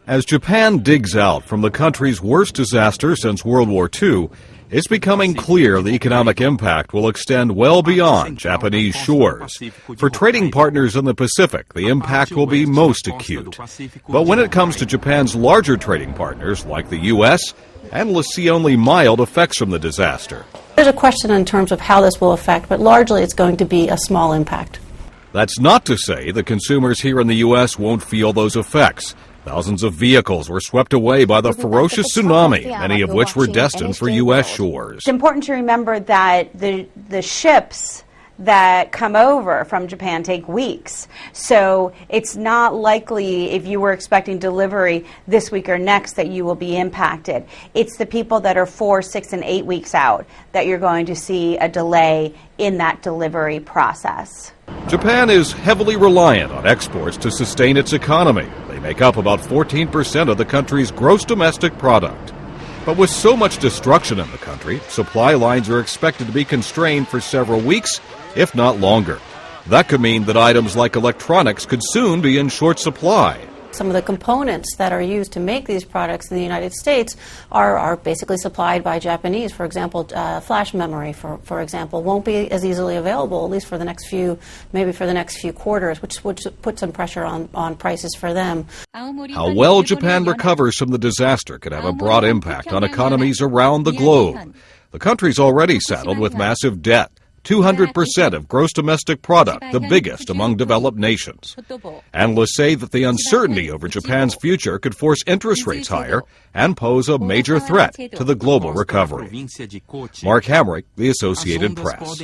As Japan digs out from the country's worst disaster since World War II, it's becoming clear the economic impact will extend well beyond Japanese shores. For trading partners in the Pacific, the impact will be most acute. But when it comes to Japan's larger trading partners, like the U.S., analysts see only mild effects from the disaster. There's a question in terms of how this will affect, but largely it's going to be a small impact. That's not to say the consumers here in the U.S. won't feel those effects. Thousands of vehicles were swept away by the ferocious tsunami, many of which were destined for U.S. shores. It's important to remember that the ships that come over from Japan take weeks. So it's not likely, if you were expecting delivery this week or next, that you will be impacted. It's the people that are 4, 6, and 8 weeks out that you're going to see a delay in that delivery process. Japan is heavily reliant on exports to sustain its economy. They make up about 14% of the country's gross domestic product. But with so much destruction in the country, supply lines are expected to be constrained for several weeks, if not longer. That could mean that items like electronics could soon be in short supply. Some of the components that are used to make these products in the United States are basically supplied by Japanese. For example, flash memory, for example, won't be as easily available, at least for the next few, maybe for the next few quarters, which would put some pressure on prices for them. How well Japan recovers from the disaster could have a broad impact on economies around the globe. The country's already saddled with massive debt. 200% of gross domestic product, the biggest among developed nations. Analysts say that the uncertainty over Japan's future could force interest rates higher and pose a major threat to the global recovery. Mark Hamrick, The Associated Press.